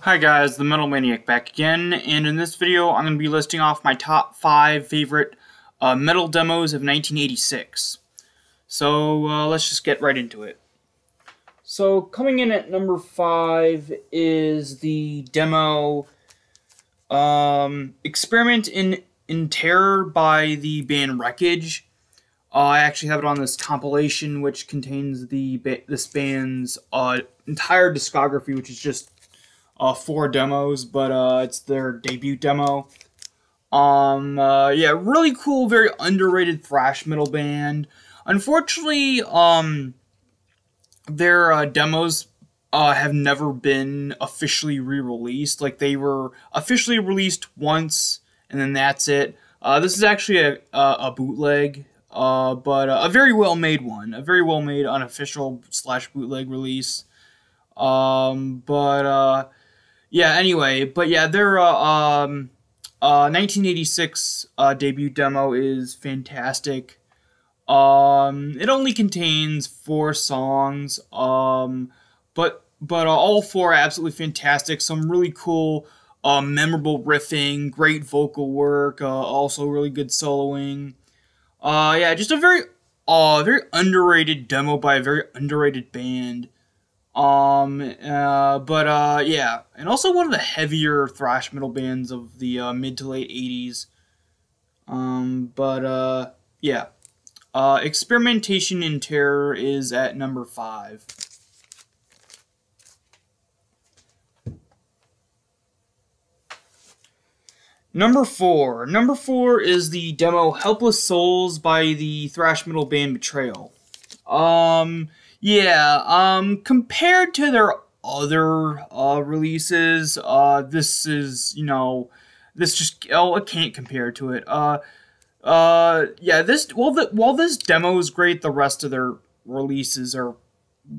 Hi guys, the Metal Maniac back again, and in this video I'm going to be listing off my top 5 favorite metal demos of 1986. So let's just get right into it. So coming in at number 5 is the demo Experiment in Terror by the band Wreckage. I actually have it on this compilation which contains this band's entire discography, which is just 4 demos, but it's their debut demo. Yeah, really cool, very underrated thrash metal band. Unfortunately, their demos have never been officially re-released. Like, they were officially released once, and then that's it. This is actually a bootleg, but a very well-made one. A very well-made unofficial / bootleg release. Yeah, anyway, but yeah, their 1986 debut demo is fantastic. It only contains 4 songs, but all 4 are absolutely fantastic. Some really cool, memorable riffing, great vocal work, also really good soloing. Yeah, just a very underrated demo by a very underrated band. Yeah, and also one of the heavier thrash metal bands of the mid to late 80s. Yeah. Experimentation in Terror is at number 5. Number 4. Number 4 is the demo Helpless Souls by the thrash metal band Betrayal. Yeah, compared to their other releases, this is, this just, I can't compare to it. Yeah, while this demo is great, the rest of their releases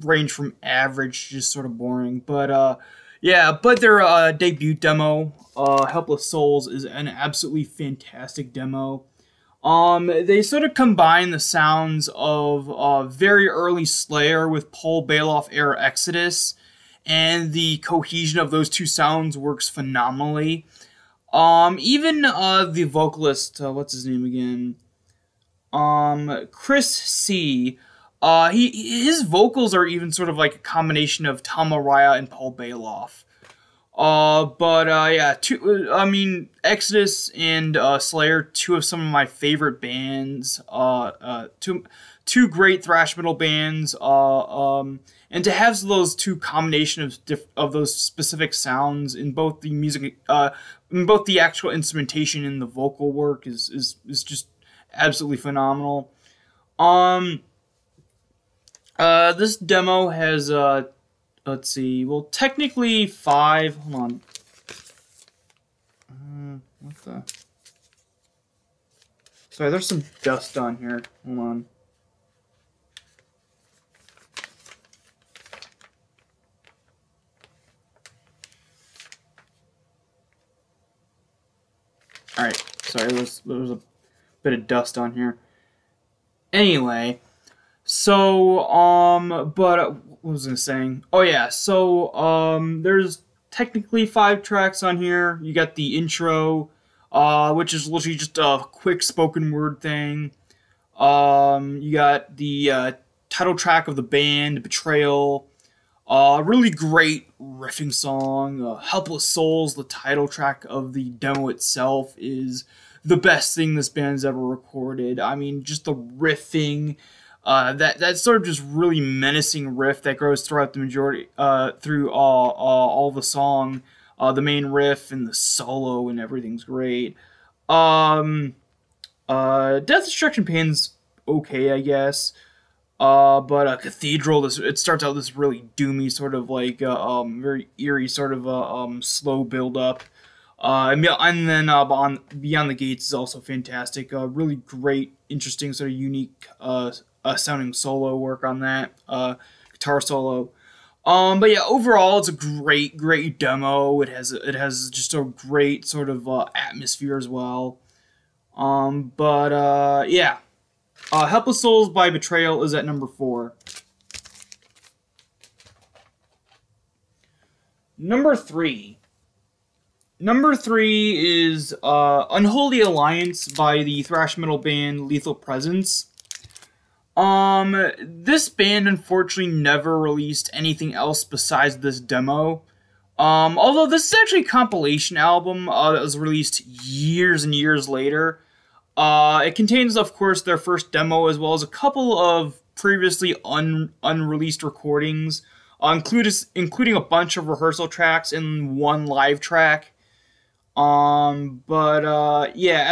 range from average to just sort of boring. But yeah, but their debut demo, Helpless Souls, is an absolutely fantastic demo. They sort of combine the sounds of very early Slayer with Paul Baloff era Exodus, and the cohesion of those two sounds works phenomenally. Even the vocalist, what's his name again? Chris C. His vocals are even sort of like a combination of Tom Araya and Paul Baloff. Yeah, Exodus and Slayer, 2 of some of my favorite bands, two great thrash metal bands, and to have those 2 combination of those specific sounds in both the music, in both the actual instrumentation and the vocal work is just absolutely phenomenal. This demo has, let's see. Well, technically 5. Hold on. What the? Sorry, there's some dust on here. Hold on. Alright, sorry, there was a bit of dust on here. Anyway, so, what was I saying? Oh yeah, so, there's technically 5 tracks on here. You got the intro, which is literally just a quick spoken word thing. You got the, title track of the band, Betrayal. Really great riffing song. Helpless Souls, the title track of the demo itself, is the best thing this band's ever recorded. I mean, just the riffing, that sort of just really menacing riff that goes throughout the majority, through all the song, the main riff and the solo and everything's great. Death Destruction Pain's okay, I guess. But Cathedral, it starts out this really doomy sort of like very eerie sort of slow build up. And then Beyond the Gates is also fantastic. Really great, interesting, sort of unique sounding solo work on that guitar solo. But yeah, overall it's a great demo. It has just a great sort of atmosphere as well. Yeah. Helpless Souls by Betrayal is at number 4. Number three. Number three is Unholy Alliance by the thrash metal band Lethal Presence. This band unfortunately never released anything else besides this demo. Although this is actually a compilation album that was released years and years later. It contains, of course, their first demo as well as a couple of previously unreleased recordings, including a bunch of rehearsal tracks and one live track. Yeah,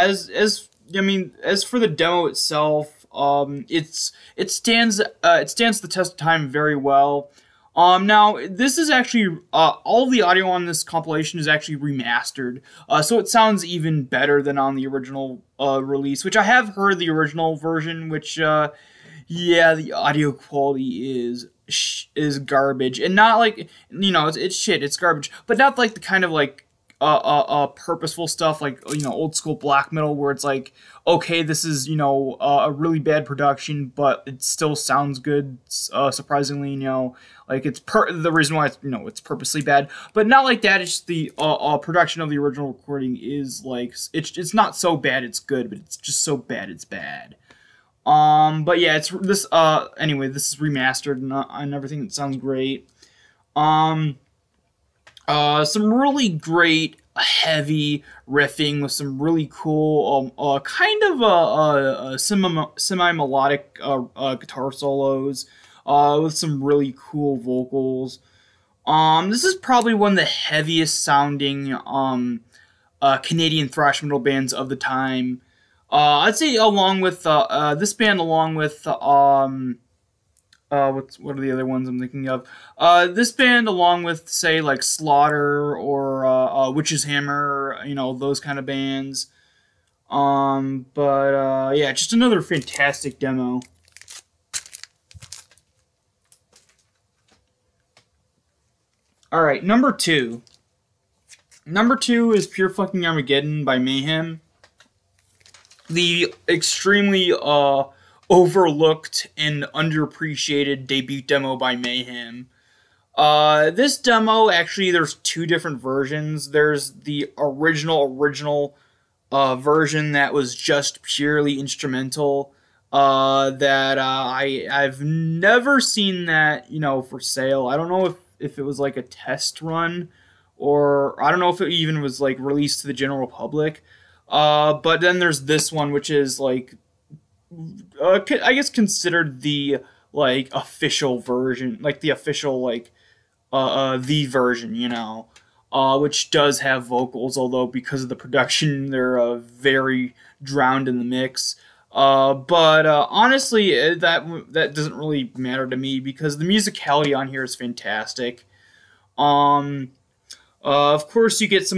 as for the demo itself, it stands the test of time very well. Now this is actually all the audio on this compilation is actually remastered, so it sounds even better than on the original release. Which I have heard the original version, which yeah, the audio quality is garbage, and not like, you know, it's shit, it's garbage, but not like the kind of like purposeful stuff like, you know, old school black metal where it's like, okay, this is, you know, a really bad production, but it still sounds good, surprisingly, you know, like it's the reason why it's, you know, it's purposely bad, but not like that. It's just the production of the original recording is like, it's not so bad it's good, but it's just so bad it's bad. But yeah, it's this anyway, this is remastered and everything. It sounds great. Some really great heavy riffing with some really cool, kind of semi-melodic guitar solos, with some really cool vocals. This is probably one of the heaviest sounding Canadian thrash metal bands of the time. I'd say along with this band, along with what are the other ones I'm thinking of? This band, along with, say, like Slaughter or Witch's Hammer, you know, those kind of bands. Yeah, just another fantastic demo. Alright, number two. Number two is Pure Fucking Armageddon by Mayhem. The extremely overlooked and underappreciated debut demo by Mayhem. This demo, actually, there's two different versions. There's the original version that was just purely instrumental. I've never seen that, you know, for sale. I don't know if it was like a test run, or I don't know if it even was like released to the general public. But then there's this one, which is like, I guess considered the like official version, like the official like the version, you know, which does have vocals, although because of the production they're very drowned in the mix. Honestly, that doesn't really matter to me because the musicality on here is fantastic. Of course, you get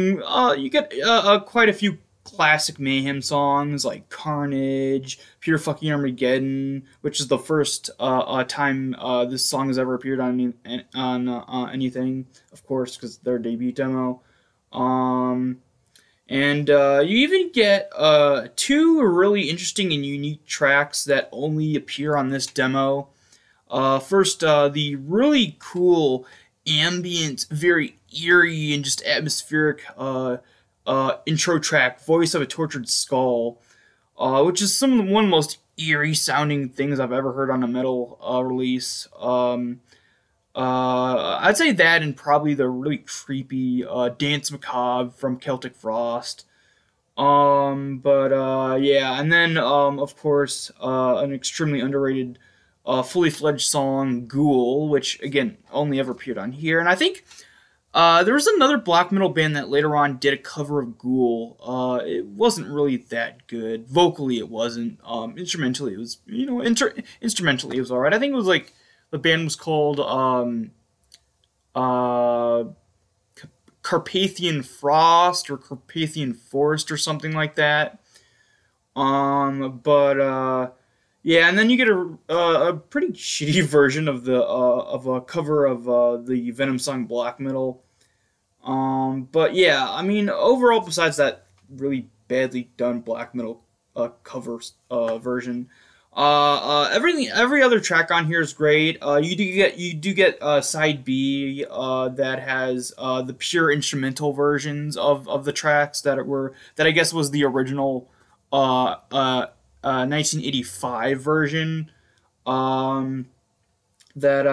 quite a few classic Mayhem songs like Carnage, Pure Fucking Armageddon, which is the first time this song has ever appeared on anything, of course, because their debut demo. You even get two really interesting and unique tracks that only appear on this demo. First, the really cool ambient, very eerie and just atmospheric intro track, Voice of a Tortured Skull, which is one of the most eerie sounding things I've ever heard on a metal release. I'd say that and probably the really creepy Dance Macabre from Celtic Frost. Yeah, and then of course an extremely underrated fully fledged song, Ghoul, which again only ever appeared on here. And I think there was another black metal band that later on did a cover of Ghoul. It wasn't really that good. Vocally, it wasn't. Instrumentally, it was, you know, instrumentally it was alright. I think it was like, the band was called Carpathian Frost or Carpathian Forest or something like that. Yeah, and then you get a pretty shitty version of a cover of the Venom song Black Metal. But yeah, I mean, overall, besides that really badly done black metal cover version, Every other track on here is great. You do get side B that has the pure instrumental versions of the tracks that I guess was the original 1985 version. Um, that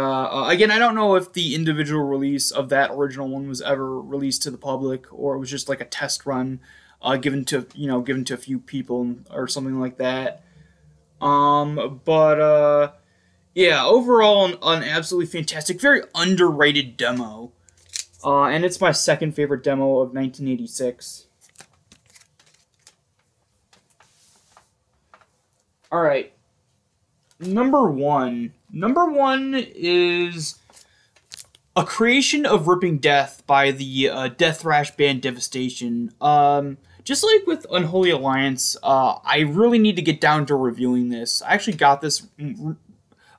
again, I don't know if the individual release of that original one was ever released to the public, or it was just like a test run given to a few people or something like that. But yeah, overall an absolutely fantastic, very underrated demo. And it's my second favorite demo of 1986. All right, number one. Number one is a creation of Ripping Death by the death thrash band Devastation. Just like with Unholy Alliance, I really need to get down to reviewing this. I actually got this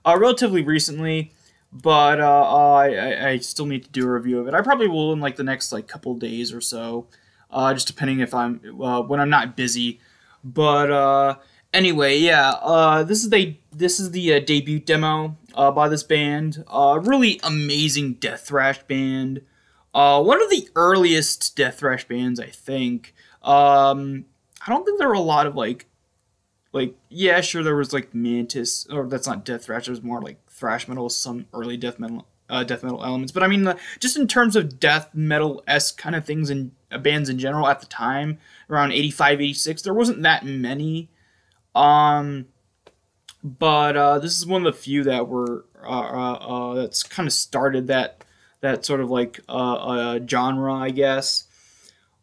relatively recently, but I still need to do a review of it. I probably will in like the next like couple days or so, just depending if I'm when I'm not busy. But anyway, yeah, this is the debut demo by this band. Really amazing death thrash band. One of the earliest death thrash bands, I think. I don't think there were a lot of like yeah, sure there was like Mantis, or that's not death thrash. It was more like thrash metal with some early death metal elements. But I mean, just in terms of death metal esque kind of things and bands in general at the time, around 85, 86, there wasn't that many. But this is one of the few that were that's kind of started that sort of like genre, I guess.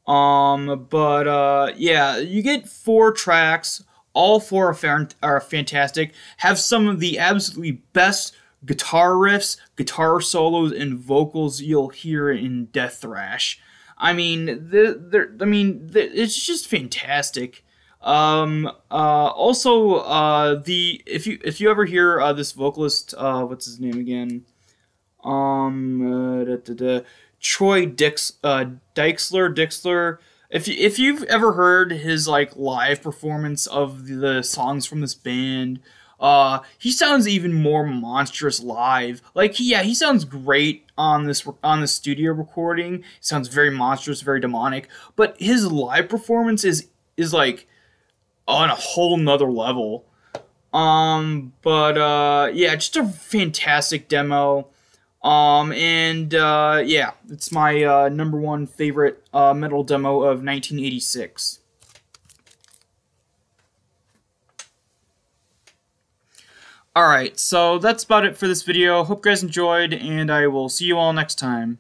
But yeah, you get 4 tracks. All 4 are fantastic. Have some of the absolutely best guitar riffs, guitar solos, and vocals you'll hear in death thrash. I mean, it's just fantastic. Also, if you ever hear this vocalist, what's his name again? Troy Dixler. If you've ever heard his like live performance of the songs from this band, he sounds even more monstrous live. Like he sounds great on this studio recording. He sounds very monstrous, very demonic. But his live performance is like on a whole nother level. But yeah, just a fantastic demo. Yeah, it's my number one favorite metal demo of 1986. Alright, so that's about it for this video. Hope you guys enjoyed, and I will see you all next time.